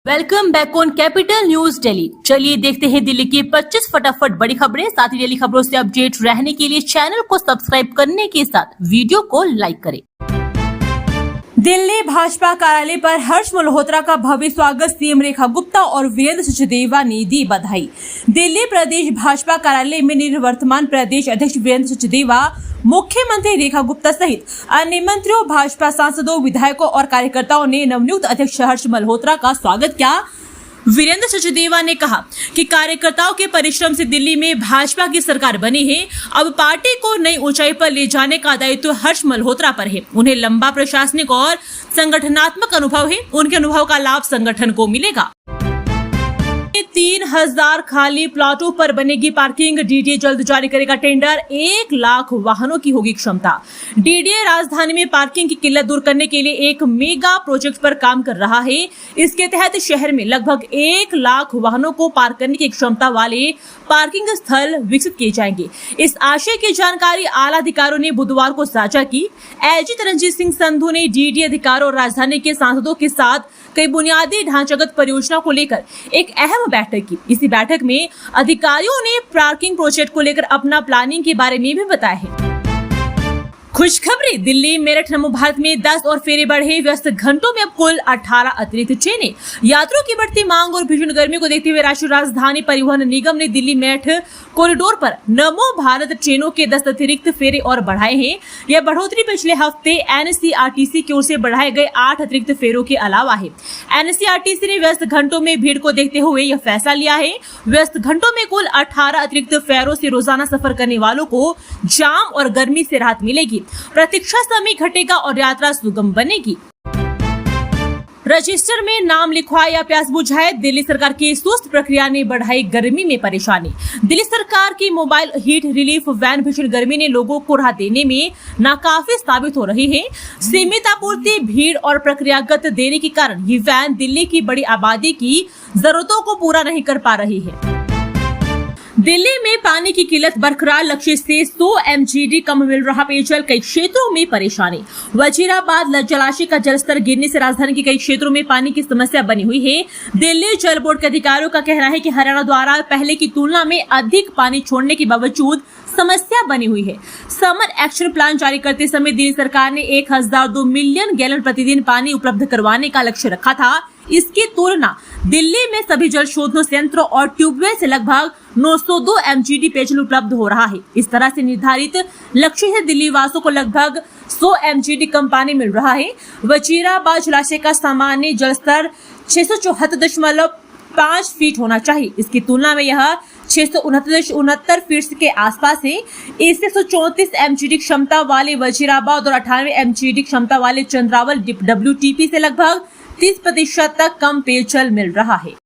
Welcome back on capital news Delhi. चलिए देखते हैं दिल्ली की 25 फटाफट बड़ी खबरें। साथ ही डेली खबरों से अपडेट रहने के लिए चैनल को सब्सक्राइब करने के साथ वीडियो को लाइक करें। दिल्ली भाजपा कार्यालय पर हर्ष मल्होत्रा का भव्य स्वागत। सीएम रेखा गुप्ता और वीरेंद्र सचदेवा ने दी बधाई। दिल्ली प्रदेश भाजपा कार्यालय में निवर्तमान प्रदेश अध्यक्ष वीरेंद्र सचदेवा, मुख्यमंत्री रेखा गुप्ता सहित अन्य मंत्रियों, भाजपा सांसदों, विधायकों और कार्यकर्ताओं ने नवनियुक्त अध्यक्ष हर्ष मल्होत्रा का स्वागत किया। वीरेंद्र सचदेवा ने कहा कि कार्यकर्ताओं के परिश्रम से दिल्ली में भाजपा की सरकार बनी है। अब पार्टी को नई ऊंचाई पर ले जाने का दायित्व हर्ष मल्होत्रा पर है। उन्हें लंबा प्रशासनिक और संगठनात्मक अनुभव है। उनके अनुभव का लाभ संगठन को मिलेगा। 3000 खाली प्लाटों पर बनेगी पार्किंग। डीडीए जल्द जारी करेगा टेंडर। 1 लाख वाहनों की होगी क्षमता। डीडीए राजधानी में पार्किंग की किल्लत दूर करने के लिए एक मेगा प्रोजेक्ट पर काम कर रहा है। इसके तहत शहर में लगभग 1 लाख वाहनों को पार्क करने की क्षमता वाले पार्किंग स्थल विकसित किए जाएंगे। इस आशय की जानकारी आला अधिकारियों ने बुधवार को साझा की। एजी तरनजीत सिंह संधू ने डीडीए अधिकारियों और राजधानी के सांसदों के साथ कई बुनियादी ढांचागत परियोजना को लेकर एक अहम बैठक की। इसी बैठक में अधिकारियों ने पार्किंग प्रोजेक्ट को लेकर अपना प्लानिंग के बारे में भी बताया है। खुशखबरी, दिल्ली मेरठ नमो भारत में 10 और फेरे बढ़े। व्यस्त घंटों में अब कुल 18 अतिरिक्त ट्रेनें। यात्रियों की बढ़ती मांग और भीषण गर्मी को देखते हुए राष्ट्रीय राजधानी परिवहन निगम ने दिल्ली मेरठ कॉरिडोर पर नमो भारत ट्रेनों के 10 अतिरिक्त फेरे और बढ़ाए हैं। यह बढ़ोतरी पिछले हफ्ते एनसीआरटीसी की ओर से बढ़ाए गए 8 अतिरिक्त फेरों के अलावा है। एनसीआरटीसी ने व्यस्त घंटों में भीड़ को देखते हुए यह फैसला लिया है। व्यस्त घंटों में कुल 18 अतिरिक्त फेरों से रोजाना सफर करने वालों को जाम और गर्मी से राहत मिलेगी। प्रतीक्षा समय घटेगा और यात्रा सुगम बनेगी। रजिस्टर में नाम लिखवाए या प्यास बुझाए। दिल्ली सरकार की सुस्त प्रक्रिया ने बढ़ाई गर्मी में परेशानी। दिल्ली सरकार की मोबाइल हीट रिलीफ वैन भीषण गर्मी ने लोगों को राहत देने में नाकाफी साबित हो रही है। सीमित आपूर्ति, भीड़ और प्रक्रियागत देरी के कारण ये वैन दिल्ली की बड़ी आबादी की जरूरतों को पूरा नहीं कर पा रही है। दिल्ली में पानी की किल्लत बरकरार। लक्ष्य से 100 MGD कम मिल रहा पेयजल। कई क्षेत्रों में परेशानी। वजीराबाद जलाशय का जलस्तर गिरने से राजधानी के कई क्षेत्रों में पानी की समस्या बनी हुई है। दिल्ली जल बोर्ड के अधिकारियों का कहना है कि हरियाणा द्वारा पहले की तुलना में अधिक पानी छोड़ने के बावजूद समस्या बनी हुई है। समर एक्शन प्लान जारी करते समय दिल्ली सरकार ने 1002 मिलियन गैलन प्रतिदिन पानी उपलब्ध करवाने का लक्ष्य रखा था। इसकी तुलना दिल्ली में सभी जल शोधन संयंत्रों और ट्यूबवेल से लगभग 902 MGD पेयजल उपलब्ध हो रहा है। इस तरह से निर्धारित लक्ष्य से दिल्ली वासियों को लगभग 100 MGD कम पानी मिल रहा है। वजीराबाद जलाशय का सामान्य जलस्तर 674.5 फीट होना चाहिए। इसकी तुलना में यह 669 फीट के आसपास है। इससे 134 MGD क्षमता वाले वजीराबाद और 98 MGD क्षमता वाले चंद्रावल WTP से लगभग 30% तक कम पेयजल मिल रहा है।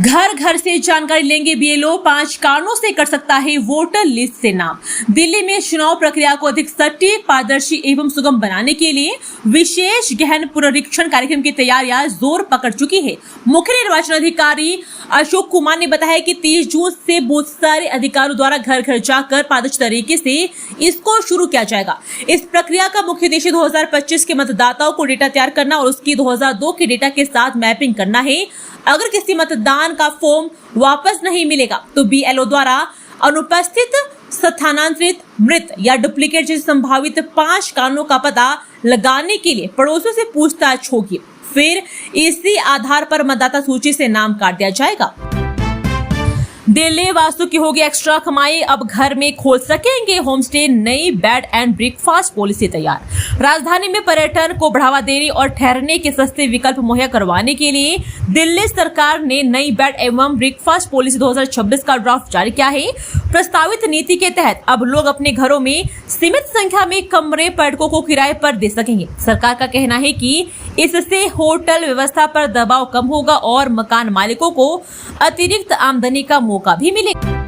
घर घर से जानकारी लेंगे BLO। 5 कारणों से कट सकता है वोटर लिस्ट से नाम। दिल्ली में चुनाव प्रक्रिया को अधिक सटीक, पारदर्शी एवं सुगम बनाने के लिए विशेष गहन पुनरीक्षण कार्यक्रम की तैयारियां जोर पकड़ चुकी है। मुख्य निर्वाचन अधिकारी अशोक कुमार ने बताया कि 30 जून से बहुत सारे अधिकारियों द्वारा घर घर जाकर पारदर्शी तरीके से इसको शुरू किया जाएगा। इस प्रक्रिया का मुख्य उद्देश्य 2025 के मतदाताओं को डेटा तैयार करना और उसकी 2002 के डेटा के साथ मैपिंग करना है। अगर किसी मतदान का फॉर्म वापस नहीं मिलेगा तो BLO द्वारा अनुपस्थित, स्थानांतरित, मृत या डुप्लीकेट जैसे संभावित 5 कारणों का पता लगाने के लिए पड़ोसियों से पूछताछ होगी। फिर इसी आधार पर मतदाता सूची से नाम काट दिया जाएगा। दिल्ली वासियों की होगी एक्स्ट्रा कमाई। अब घर में खोल सकेंगे होमस्टे। नई बेड एंड ब्रेकफास्ट पॉलिसी तैयार। राजधानी में पर्यटन को बढ़ावा देने और ठहरने के सस्ते विकल्प मुहैया करवाने के लिए दिल्ली सरकार ने नई बेड एवं ब्रेकफास्ट पॉलिसी 2026 का ड्राफ्ट जारी किया है। प्रस्तावित नीति के तहत अब लोग अपने घरों में सीमित संख्या में कमरे पर्यटकों को किराए पर दे सकेंगे। सरकार का कहना है कि इससे होटल व्यवस्था पर दबाव कम होगा और मकान मालिकों को अतिरिक्त आमदनी का मौका भी मिलेगा।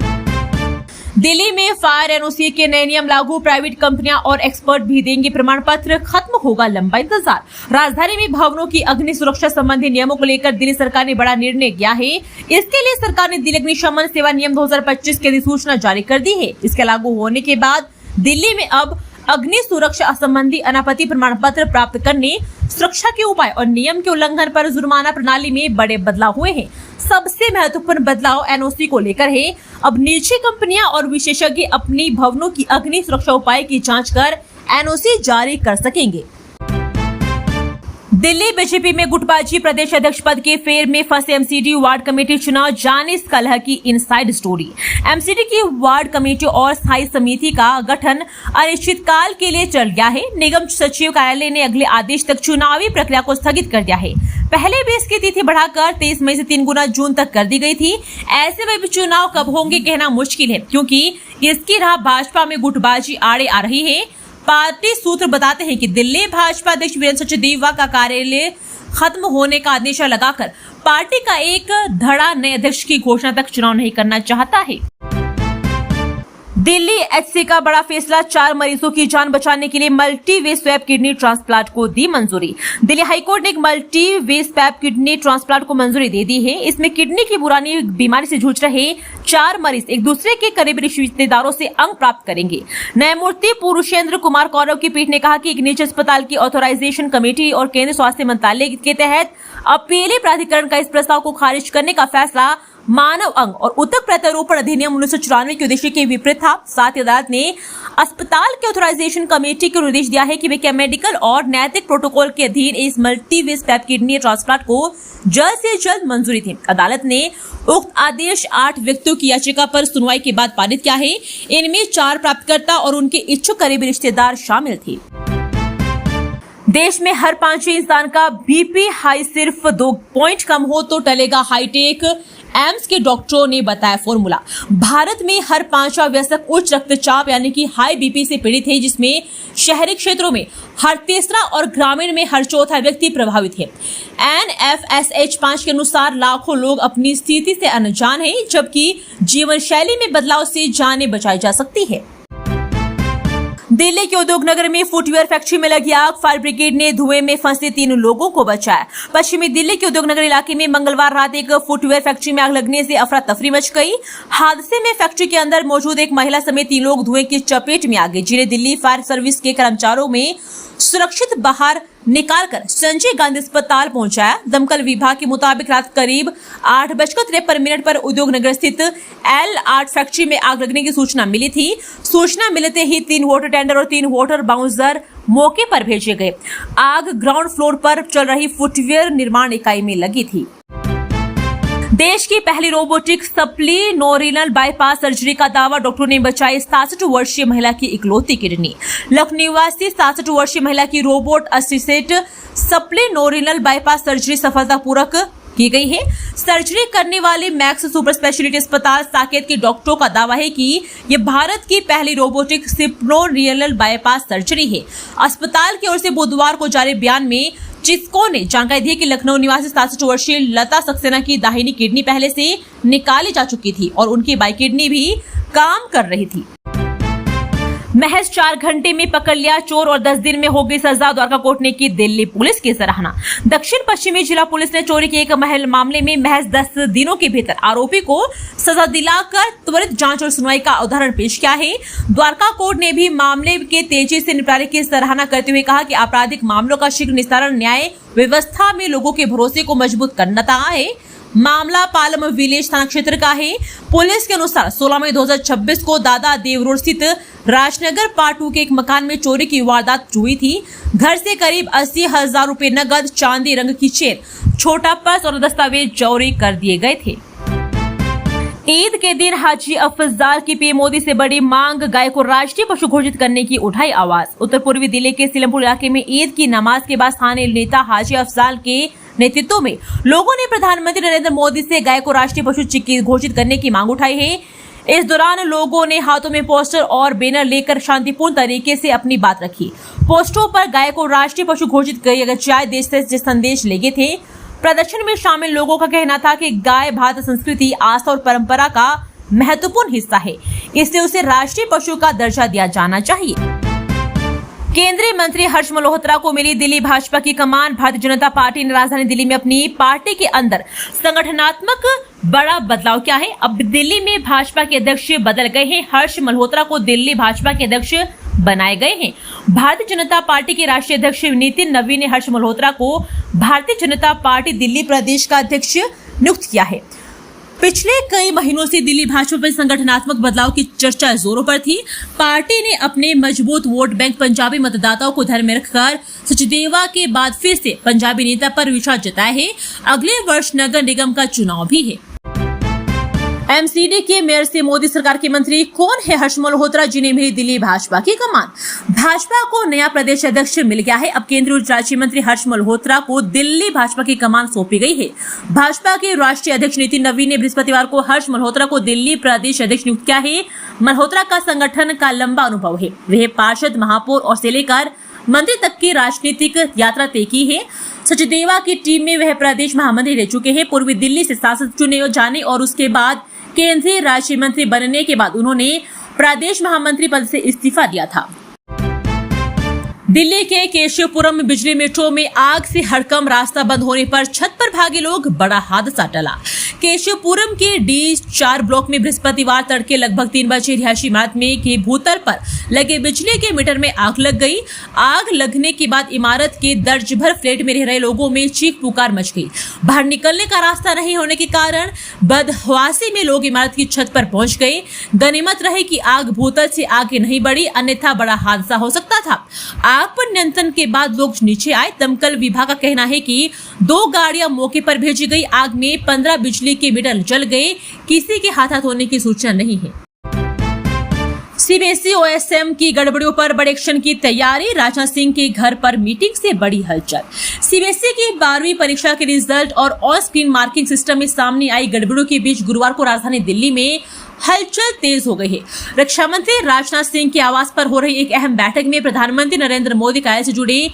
दिल्ली में फायर एनओसी के नए नियम लागू। प्राइवेट कंपनियां और एक्सपर्ट भी देंगे प्रमाण पत्र। खत्म होगा लंबा इंतजार। राजधानी में भवनों की अग्नि सुरक्षा संबंधी नियमों को लेकर दिल्ली सरकार ने बड़ा निर्णय किया है। इसके लिए सरकार ने दिल्ली अग्निशमन सेवा नियम 2025 की अधिसूचना जारी कर दी है। इसके लागू होने के बाद दिल्ली में अब अग्नि सुरक्षा संबंधी अनापत्ति प्रमाण पत्र प्राप्त करने, सुरक्षा के उपाय और नियम के उल्लंघन पर जुर्माना प्रणाली में बड़े बदलाव हुए हैं। सबसे महत्वपूर्ण बदलाव एनओसी को लेकर है। अब निजी कंपनियां और विशेषज्ञ अपनी भवनों की अग्नि सुरक्षा उपाय की जांच कर एनओसी जारी कर सकेंगे। दिल्ली बीजेपी में गुटबाजी, प्रदेश अध्यक्ष पद के फेर में फंसे एमसीडी वार्ड कमेटी चुनाव, जाने इस कलह की इनसाइड स्टोरी। एमसीडी की वार्ड कमेटी और स्थायी समिति का गठन अनिश्चितकाल के लिए चल गया है। निगम सचिव कार्यालय ने अगले आदेश तक चुनावी प्रक्रिया को स्थगित कर दिया है। पहले भी इसकी तिथि बढ़ाकर 23 मई से 3 गुना जून तक कर दी गई थी। ऐसे में भी चुनाव कब होंगे कहना मुश्किल है, क्योंकि इसकी राह भाजपा में गुटबाजी आड़े आ रही है। पार्टी सूत्र बताते हैं कि दिल्ली भाजपा अध्यक्ष वीरेंद्र सचदेवा का कार्यालय खत्म होने का आदेश लगाकर पार्टी का एक धड़ा नए अध्यक्ष की घोषणा तक चुनाव नहीं करना चाहता है। दिल्ली एचसी का बड़ा फैसला, 4 मरीजों की जान बचाने के लिए मल्टी वे स्वैप किडनी ट्रांसप्लांट को दी मंजूरी। दिल्ली हाईकोर्ट ने एक मल्टी वे स्वैप किडनी ट्रांसप्लांट को मंजूरी दे दी है। इसमें किडनी की पुरानी बीमारी से जूझ रहे 4 मरीज एक दूसरे के करीबी रिश्तेदारों से अंग प्राप्त करेंगे। न्यायमूर्ति पुरुषेंद्र कुमार कौरव की पीठ ने कहा कि एक निजी अस्पताल की ऑथराइजेशन कमेटी और केंद्रीय स्वास्थ्य मंत्रालय के तहत अपीली प्राधिकरण का इस प्रस्ताव को खारिज करने का फैसला मानव अंग और उत्तक प्रत्यारोपण अधिनियम 1994 के उद्देश्य के विपरीत था। साथ ही अदालत ने अस्पताल के ऑथराइजेशन कमेटी को निर्देश दिया है कि वे मेडिकल और नैतिक प्रोटोकॉल के अधीन इस मल्टी वे स्वैप किडनी ट्रांसप्लांट को जल्द से जल्द मंजूरी थी। अदालत ने उक्त आदेश 8 व्यक्तियों की याचिका पर सुनवाई के बाद पारित किया है। इनमें 4 प्राप्तकर्ता और उनके इच्छुक करीबी रिश्तेदार शामिल थे। देश में हर 5वें इंसान का बीपी हाई सिर्फ 2 पॉइंट कम हो तो टलेगा हाईटेक, एम्स के डॉक्टरों ने बताया फॉर्मूला। भारत में हर 5वां वयस्क उच्च रक्तचाप यानी कि हाई बीपी से पीड़ित है, जिसमें शहरी क्षेत्रों में हर 3रा और ग्रामीण में हर 4था व्यक्ति प्रभावित है। NFSH 5 के अनुसार लाखों लोग अपनी स्थिति से अनजान हैं, जबकि जीवन शैली में बदलाव से जानें बचाई जा सकती है। दिल्ली के उद्योग नगर में फुटवेयर फैक्ट्री में लगी आग, फायर ब्रिगेड ने धुएं में फंसे 3 लोगों को बचाया। पश्चिमी दिल्ली के उद्योग नगर इलाके में मंगलवार रात एक फुटवेयर फैक्ट्री में आग लगने से अफरा तफरी मच गई। हादसे में फैक्ट्री के अंदर मौजूद एक महिला समेत 3 लोग धुएं की चपेट में आ गए, जिन्हें दिल्ली फायर सर्विस के कर्मचारियों में सुरक्षित बाहर निकालकर संजय गांधी अस्पताल पहुंचाया। दमकल विभाग के मुताबिक रात करीब 8:53 पर उद्योग नगर स्थित L8 फैक्ट्री में आग लगने की सूचना मिली थी। सूचना मिलते ही 3 वाटर टेंडर और 3 वाटर बाउंसर मौके पर भेजे गए। आग ग्राउंड फ्लोर पर चल रही फुटवेयर निर्माण इकाई में लगी थी। देश की पहली रोबोटिक सप्लीनोरिनल बाईपास सर्जरी का दावा, डॉक्टरों ने बचाई 67 वर्षीय महिला की इकलौती किडनी। लखनऊ निवासी 67 वर्षीय महिला की रोबोट असिस्टेड सप्लीनोरिनल बाईपास सर्जरी सफलतापूर्वक की गई है। सर्जरी करने वाले मैक्स सुपर स्पेशलिटी अस्पताल साकेत के डॉक्टरों का दावा है कि ये भारत की पहली रोबोटिक सप्लीनोरिनल बाईपास सर्जरी है। अस्पताल की ओर से बुधवार को जारी बयान में चिस्को ने जानकारी दी कि लखनऊ निवासी 67 वर्षीय लता सक्सेना की दाहिनी किडनी पहले से निकाली जा चुकी थी और उनकी बाई किडनी भी काम कर रही थी। महज 4 घंटे में पकड़ लिया चोर और 10 दिन में हो गई सजा, द्वारका कोर्ट ने की दिल्ली पुलिस की सराहना। दक्षिण पश्चिमी जिला पुलिस ने चोरी के एक महल मामले में महज 10 दिनों के भीतर आरोपी को सजा दिलाकर त्वरित जांच और सुनवाई का उदाहरण पेश किया है। द्वारका कोर्ट ने भी मामले के तेजी से निपटारे की सराहना करते हुए कहा कि आपराधिक मामलों का शीघ्र निस्तारण न्याय व्यवस्था में लोगों के भरोसे को मजबूत करता है। मामला पालम विलेज थाना क्षेत्र का है। पुलिस के अनुसार 16 मई 2026 को दादा देव रोड स्थित राजनगर पार्ट 2 के एक मकान में चोरी की वारदात हुई थी। घर से करीब 80,000 रुपए नगद, चांदी रंग की चेन, छोटा पर्स और दस्तावेज चोरी कर दिए गए थे। ईद के दिन हाजी अफजाल की पीएम मोदी से बड़ी मांग, गाय को राष्ट्रीय पशु घोषित करने की उठाई आवाज। उत्तर पूर्वी दिल्ली के सीलमपुर इलाके में ईद की नमाज के बाद स्थानीय नेता हाजी अफजाल के नेतृत्व में लोगों ने प्रधानमंत्री नरेंद्र मोदी से गाय को राष्ट्रीय पशु घोषित करने की मांग उठाई है। इस दौरान लोगों ने हाथों में पोस्टर और बैनर लेकर शांतिपूर्ण तरीके से अपनी बात रखी। पोस्टरों पर गाय को राष्ट्रीय पशु घोषित किया जाए देश से संदेश लगे थे। प्रदर्शन में शामिल लोगों का कहना था कि गाय भारतीय संस्कृति, आस्था और परंपरा का महत्वपूर्ण हिस्सा है, इसलिए उसे राष्ट्रीय पशु का दर्जा दिया जाना चाहिए। केंद्रीय मंत्री हर्ष मल्होत्रा को मिली दिल्ली भाजपा की कमान। भारतीय जनता पार्टी ने राजधानी दिल्ली में अपनी पार्टी के अंदर संगठनात्मक बड़ा बदलाव किया है। अब दिल्ली में भाजपा के अध्यक्ष बदल गए हैं। हर्ष मल्होत्रा को दिल्ली भाजपा के अध्यक्ष बनाए गए हैं। भारतीय जनता पार्टी के राष्ट्रीय अध्यक्ष नितिन नवीन ने हर्ष मल्होत्रा को भारतीय जनता पार्टी दिल्ली प्रदेश का अध्यक्ष नियुक्त किया है। पिछले कई महीनों से दिल्ली भाजपा में संगठनात्मक बदलाव की चर्चा जोरों पर थी। पार्टी ने अपने मजबूत वोट बैंक पंजाबी मतदाताओं को ध्यान में रखकर सचदेवा के बाद फिर से पंजाबी नेता पर विश्वास जताया है। अगले वर्ष नगर निगम का चुनाव भी है। एमसीडी के मेयर से मोदी सरकार के मंत्री कौन है? हर्ष मल्होत्रा जी ने मिली दिल्ली भाजपा की कमान। भाजपा को नया प्रदेश अध्यक्ष मिल गया है। अब केंद्रीय राज्य मंत्री हर्ष मल्होत्रा को दिल्ली भाजपा की कमान सौंपी गई है। भाजपा के राष्ट्रीय अध्यक्ष नितिन नवीन ने बृहस्पतिवार को हर्ष मल्होत्रा को दिल्ली प्रदेश अध्यक्ष नियुक्त किया है। मल्होत्रा का संगठन का लंबा अनुभव है। वह पार्षद, महापौर और से लेकर मंत्री तक की राजनीतिक यात्रा तय की है। सचदेवा की टीम में वह प्रदेश महामंत्री रह चुके हैं। पूर्वी दिल्ली से सांसद चुने जाने और उसके बाद केंद्रीय राज्य मंत्री बनने के बाद उन्होंने प्रदेश महामंत्री पद से इस्तीफा दिया था। दिल्ली के केशवपुरम बिजली मेट्रो में आग से हड़कंप, रास्ता बंद होने पर छत पर भागे लोग, बड़ा हादसा टला। केशवपुरम के D4 ब्लॉक में बृहस्पतिवार तड़के लगभग 3 बजे रिहायशी इमारत में के भूतल पर लगे बिजली के मीटर में आग लग गई। आग लगने के बाद इमारत के दर्ज भर फ्लैट में रह रहे लोगों में चीख पुकार मच गई। बाहर निकलने का रास्ता नहीं होने के कारण बदहवासी में लोग इमारत की छत पर पहुंच गए। गनीमत रहे कि आग भूतल से आगे नहीं बढ़ी, अन्यथा बड़ा हादसा हो सकता था। आग पर नियंत्रण के बाद लोग नीचे आए। दमकल विभाग का कहना है कि 2 गाड़ियां मौके पर भेजी गई। आग में 15 बिजली के मीटर जल गए। किसी के हाथात होने की सूचना नहीं है। सीबीएसई ओएसएम की गड़बड़ियों पर बड़े एक्शन की तैयारी। राजनाथ सिंह के घर पर मीटिंग से बड़ी हलचल। सीबीएसई की 12वीं परीक्षा के रिजल्ट और ऑन स्क्रीन मार्किंग सिस्टम में सामने आई गड़बड़ियों के बीच गुरुवार को राजधानी दिल्ली में हलचल तेज हो गई है। रक्षा मंत्री राजनाथ सिंह के आवास पर हो रही एक अहम बैठक में प्रधानमंत्री नरेंद्र मोदी कार्यालय से जुड़े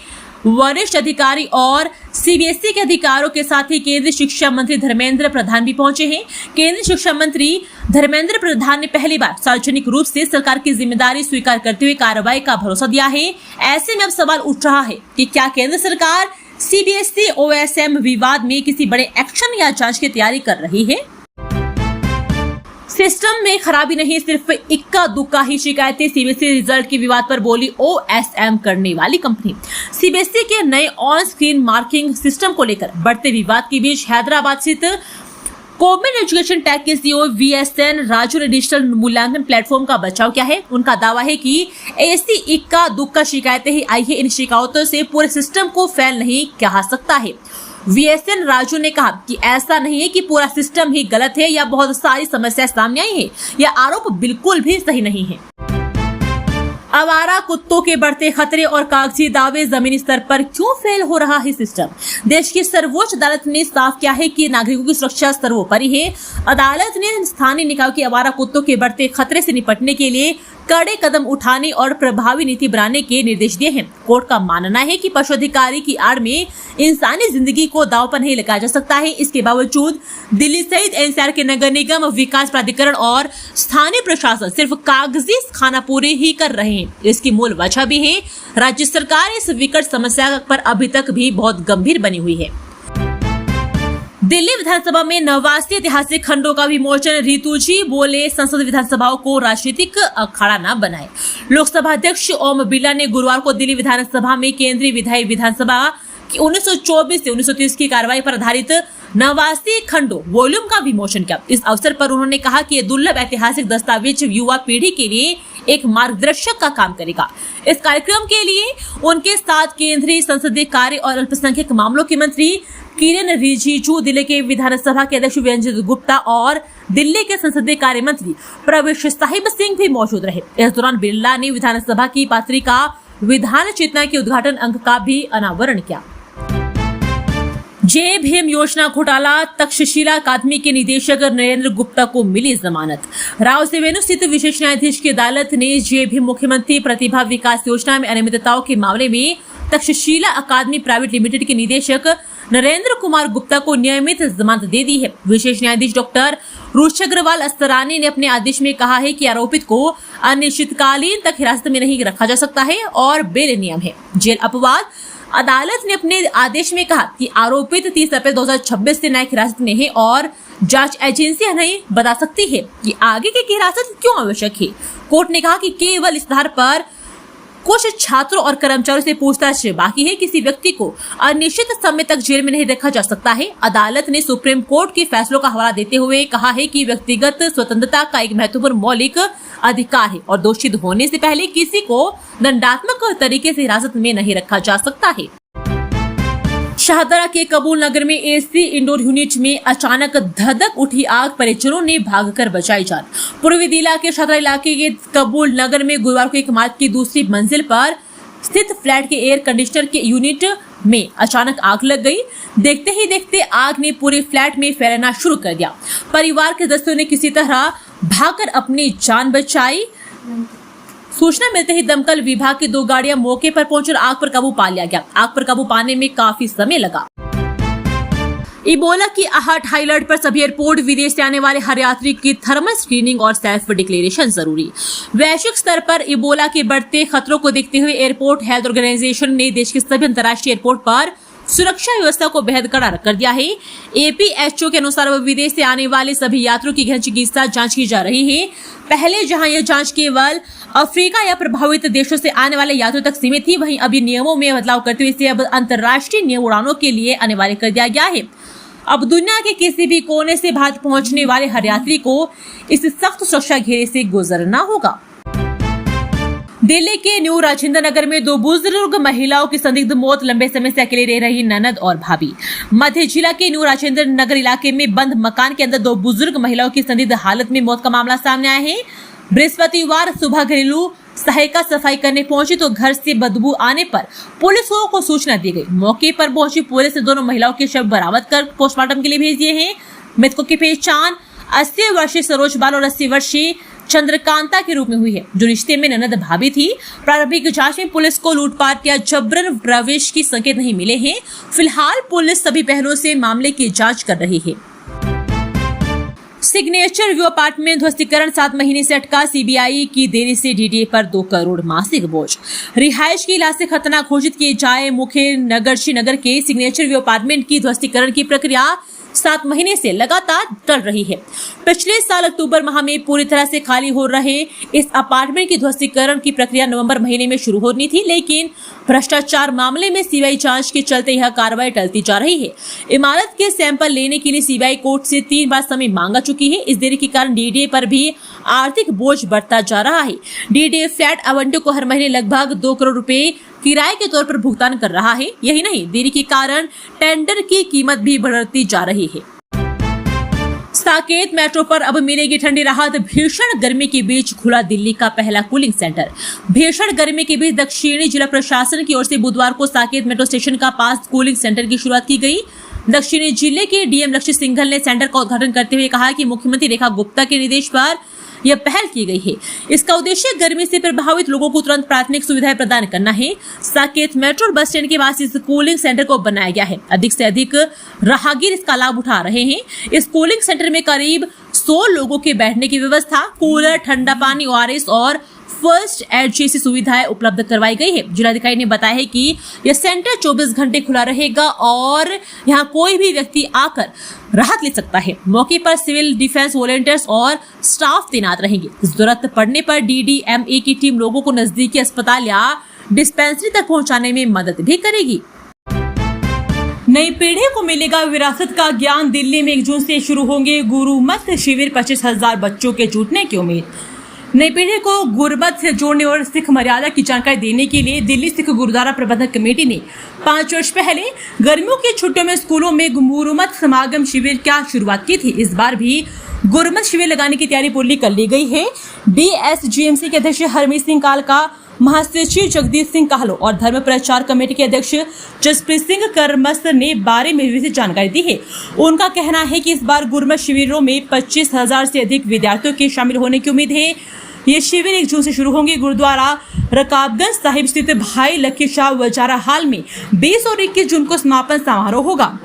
वरिष्ठ अधिकारी और सीबीएसई के अधिकारियों के साथ ही केंद्रीय शिक्षा मंत्री धर्मेंद्र प्रधान भी पहुंचे हैं। केंद्रीय शिक्षा मंत्री धर्मेंद्र प्रधान ने पहली बार सार्वजनिक रूप से सरकार की जिम्मेदारी स्वीकार करते हुए कार्रवाई का भरोसा दिया है। ऐसे में अब सवाल उठ रहा है कि क्या केंद्र सरकार सीबीएसई ओएसएम विवाद में किसी बड़े एक्शन या जांच की तैयारी कर रही है? सिस्टम में खराबी नहीं, सिर्फ इक्का दुक्का ही शिकायतें। सीबीएसई रिजल्ट के विवाद पर बोली ओएसएम करने वाली कंपनी। सीबीएसई के नए ऑन स्क्रीन मार्किंग सिस्टम को लेकर बढ़ते विवाद के बीच हैदराबाद स्थित कॉमन एजुकेशन टैग के सीईओ वीएसएन राजू ने डिजिटल मूल्यांकन प्लेटफॉर्म का बचाव किया है। उनका दावा है कि ऐसी इक्का दुक्का शिकायतें ही आई है। इन शिकायतों से पूरे सिस्टम को फेल नहीं कहा सकता है। वीएसएन राजू ने कहा कि ऐसा नहीं है कि पूरा सिस्टम ही गलत है या बहुत सारी समस्याएं सामने आई है। यह आरोप बिल्कुल भी सही नहीं है। आवारा कुत्तों के बढ़ते खतरे और कागजी दावे, जमीनी स्तर पर क्यों फेल हो रहा है सिस्टम? देश की सर्वोच्च अदालत ने साफ किया है कि नागरिकों की सुरक्षा सर्वोपरि है। अदालत ने स्थानीय निकायों की आवारा कुत्तों के बढ़ते खतरे से निपटने के लिए कड़े कदम उठाने और प्रभावी नीति बनाने के निर्देश दिए हैं। कोर्ट का मानना है कि पशु अधिकारी की आड़ में इंसानी जिंदगी को दांव पर नहीं लगाया जा सकता है। इसके बावजूद दिल्ली सहित एनसीआर के नगर निगम, विकास प्राधिकरण और स्थानीय प्रशासन सिर्फ कागजी खानापूरी ही कर रहे हैं। इसकी मूल वजह भी है राज्य सरकार इस विकट समस्या पर अभी तक भी बहुत गंभीर बनी हुई है। दिल्ली विधानसभा में 89 ऐतिहासिक खंडों का विमोचन। रितु जी बोले, संसद विधानसभाओं को राजनीतिक अखाड़ा न बनाए। लोकसभा अध्यक्ष ओम बिरला ने गुरुवार को दिल्ली विधानसभा में केंद्रीय विधायी विधानसभा 1924 से 1930 की कार्रवाई पर आधारित 89 खंडों वॉल्यूम का विमोचन किया। इस अवसर पर उन्होंने कहा कि यह दुर्लभ ऐतिहासिक दस्तावेज युवा पीढ़ी के लिए एक मार्गदर्शक का काम करेगा। इस कार्यक्रम के लिए उनके साथ केंद्रीय संसदीय कार्य और अल्पसंख्यक मामलों के मंत्री किरेन रिजिजू, दिल्ली के विधानसभा के अध्यक्ष वीरेंद्र गुप्ता और दिल्ली के संसदीय कार्य मंत्री प्रवेश साहिब सिंह भी मौजूद रहे। इस दौरान बिरला ने विधानसभा की पत्रिका विधान चेतना के उद्घाटन अंक का भी अनावरण किया। जय भीम योजना घोटाला, तक्षशिला अकादमी के निदेशक नरेंद्र गुप्ता को मिली जमानत। राव से वेणु स्थित विशेष न्यायाधीश की अदालत ने जय भीम मुख्यमंत्री प्रतिभा विकास योजना में अनियमितताओं के मामले में तक्षशिला अकादमी प्राइवेट लिमिटेड के निदेशक नरेंद्र कुमार गुप्ता को नियमित जमानत दे दी है। विशेष न्यायाधीश डॉक्टर रुचि अग्रवाल अस्तरानी ने अपने आदेश में कहा है कि आरोपित को अनिश्चितकालीन तक हिरासत में नहीं रखा जा सकता है और बेल नियम है जेल अपवाद। अदालत ने अपने आदेश में कहा कि आरोपित 30 अप्रैल 2026 से न्यायिक हिरासत में है और जांच एजेंसियां नहीं बता सकती है कि आगे की हिरासत क्यों आवश्यक है। कोर्ट ने कहा कि केवल इस आधार पर कुछ छात्रों और कर्मचारियों से पूछताछ बाकी है। किसी व्यक्ति को अनिश्चित समय तक जेल में नहीं रखा जा सकता है। अदालत ने सुप्रीम कोर्ट के फैसलों का हवाला देते हुए कहा है कि व्यक्तिगत स्वतंत्रता का एक महत्वपूर्ण मौलिक अधिकार है और दोषी होने से पहले किसी को दंडात्मक तरीके से हिरासत में नहीं रखा जा सकता है। शाहदरा के कबूल नगर में एसी इंडोर यूनिट में अचानक धधक उठी आग, परिजनों ने भागकर बचाई जान। पूर्वी दिल्ली के शाहदरा इलाके के कबूल नगर में गुरुवार को एक इमारत की दूसरी मंजिल पर स्थित फ्लैट के एयर कंडीशनर के यूनिट में अचानक आग लग गई। देखते ही देखते आग ने पूरे फ्लैट में फैलना शुरू कर दिया। परिवार के सदस्यों ने किसी तरह भागकर अपनी जान बचाई। सूचना मिलते ही दमकल विभाग की 2 गाड़ियां मौके पर पहुंचकर आग पर काबू पा लिया गया। आग पर काबू पाने में काफी समय लगा। इबोला की आहट, हाई अलर्ट पर सभी एयरपोर्ट, विदेश से आने वाले हर यात्री की थर्मल स्क्रीनिंग और सेल्फ डिक्लेरेशन जरूरी। वैश्विक स्तर पर इबोला के बढ़ते खतरों को देखते हुए एयरपोर्ट हेल्थ ऑर्गेनाइजेशन ने देश के सभी अंतर्राष्ट्रीय एयरपोर्ट पर सुरक्षा व्यवस्था को बेहद कड़ा कर दिया है। एपीएचओ के अनुसार अब विदेश से आने वाले सभी यात्रियों की गहन चिकित्सा जांच की जा रही है। पहले जहां यह जांच केवल अफ्रीका या प्रभावित देशों से आने वाले यात्रियों तक सीमित थी, वहीं अभी नियमों में बदलाव करते हुए इसे अब अंतर्राष्ट्रीय नियम उड़ानों के लिए अनिवार्य कर दिया गया है। अब दुनिया के किसी भी कोने से भारत पहुंचने वाले हर यात्री को इस सख्त सुरक्षा घेरे से गुजरना होगा। दिल्ली के न्यू राजेंद्र नगर में 2 बुजुर्ग महिलाओं की संदिग्ध मौत, लंबे समय से अकेले रह रही ननद और भाभी। मध्य जिला के न्यू राजेंद्र नगर इलाके में बंद मकान के अंदर 2 बुजुर्ग महिलाओं की संदिग्ध हालत में मौत का मामला सामने आया है। बृहस्पतिवार सुबह घरेलू सहायिका सफाई करने पहुंची तो घर से बदबू आने पर पुलिस को सूचना दी गई। मौके पर पहुंची पुलिस ने दोनों महिलाओं के शव बरामद कर पोस्टमार्टम के लिए भेज दिए हैं। मृतकों की पहचान 80 वर्षीय सरोज बाल और 80 वर्षीय चंद्रकांता के रूप में हुई है, जो रिश्ते में ननद भाभी थी। प्रारंभिक जांच में पुलिस को लूटपाट या जबरन प्रवेश की संकेत नहीं मिले हैं। फिलहाल पुलिस सभी पहलुओं से मामले की जांच कर रही है। सिग्नेचर व्यू अपार्टमेंट ध्वस्तीकरण 7 महीने से अटका, सीबीआई की देरी से डीडीए पर 2 करोड़ मासिक बोझ। रिहायश की इलाज से खतरनाक घोषित किए जाए मुख्य नगरशी नगर के सिग्नेचर व्यू अपार्टमेंट की ध्वस्तीकरण की प्रक्रिया 7 महीने से लगातार चल रही है। पिछले साल अक्टूबर माह में पूरी तरह से खाली हो रहे इस अपार्टमेंट की ध्वस्तीकरण की प्रक्रिया नवंबर महीने में शुरू होनी थी, लेकिन भ्रष्टाचार मामले में सीबीआई जांच के चलते यह कार्रवाई टलती जा रही है। इमारत के सैंपल लेने के लिए सीबीआई कोर्ट से 3 बार समय मांगा चुकी है। इस देरी के कारण डीडीए पर भी आर्थिक बोझ बढ़ता जा रहा है। डीडीए फ्लैट आवंटियों को हर महीने लगभग 2 करोड़ रुपए किराए के तौर पर भुगतान कर रहा है। यही नहीं, देरी के कारण टेंडर की कीमत भी बढ़ती जा रही है। साकेत मेट्रो पर अब मिलेगी ठंडी राहत, भीषण गर्मी के बीच खुला दिल्ली का पहला कूलिंग सेंटर। भीषण गर्मी के बीच दक्षिणी जिला प्रशासन की ओर से बुधवार को साकेत मेट्रो स्टेशन का पास कूलिंग सेंटर की शुरुआत की गई। दक्षिणी जिले के डीएम लक्ष्य सिंघल ने सेंटर का उद्घाटन करते हुए कहा कि मुख्यमंत्री रेखा गुप्ता के निर्देश पर यह पहल की गई है। इसका उद्देश्य गर्मी से प्रभावित लोगों को तुरंत प्राथमिक सुविधाएं प्रदान करना है। साकेत मेट्रो बस स्टैंड के पास इस कूलिंग सेंटर को बनाया गया है। अधिक से अधिक राहगीर इसका लाभ उठा रहे हैं। इस कूलिंग सेंटर में करीब 100 लोगों के बैठने की व्यवस्था, कूलर, ठंडा पानी, ओआरएस और फर्स्ट एड जैसी सुविधाएं उपलब्ध करवाई गई है। जिलाधिकारी ने बताया है कि यह सेंटर 24 घंटे खुला रहेगा और यहां कोई भी व्यक्ति आकर राहत ले सकता है। मौके पर सिविल डिफेंस वॉलंटियर्स और स्टाफ तैनात रहेंगे। जरूरत पड़ने पर डीडीएमए की टीम लोगों को नजदीकी अस्पताल या डिस्पेंसरी तक पहुंचाने में मदद भी करेगी। नई पीढ़ी को मिलेगा विरासत का ज्ञान, दिल्ली में 1 जून से शुरू होंगे गुरुमत शिविर, 25,000 बच्चों के जुटने की उम्मीद। नई पीढ़ी को गुरमत से जोड़ने और सिख मर्यादा की जानकारी देने के लिए दिल्ली सिख गुरुद्वारा प्रबंधक कमेटी ने 5 वर्ष पहले गर्मियों की छुट्टियों में स्कूलों में गुरुमत समागम शिविर की शुरुआत की थी। इस बार भी गुरुमत शिविर लगाने की तैयारी पूरी कर ली गई है। डीएसजीएमसी के अध्यक्ष हरमीत सिंह काल का, महासचिव जगदीश सिंह काहलो और धर्म प्रचार कमेटी के अध्यक्ष जसप्रीत सिंह करमस ने बारे में विस्तृत जानकारी दी है। उनका कहना है कि इस बार गुरुमत शिविरों में 25,000 से अधिक विद्यार्थियों के शामिल होने की उम्मीद है। ये शिविर 1 जून से शुरू होंगे। गुरुद्वारा रकाबगंज साहिब स्थित भाई लकी शाह वजारा हाल में 20 और 21 जून को समापन समारोह होगा।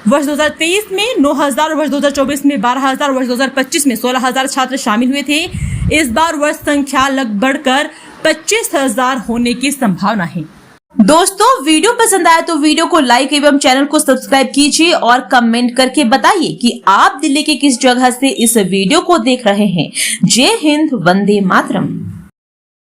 वर्ष 2023 में 9,000 और वर्ष 2024 में 12,000 और वर्ष 2025 में 16,000 छात्र शामिल हुए थे। इस बार वर्ष संख्या लगभग बढ़कर 25,000 होने की संभावना है। दोस्तों, वीडियो पसंद आया तो वीडियो को लाइक एवं चैनल को सब्सक्राइब कीजिए और कमेंट करके बताइए कि आप दिल्ली के किस जगह से इस वीडियो को देख रहे हैं। जय हिंद, वंदे मातरम।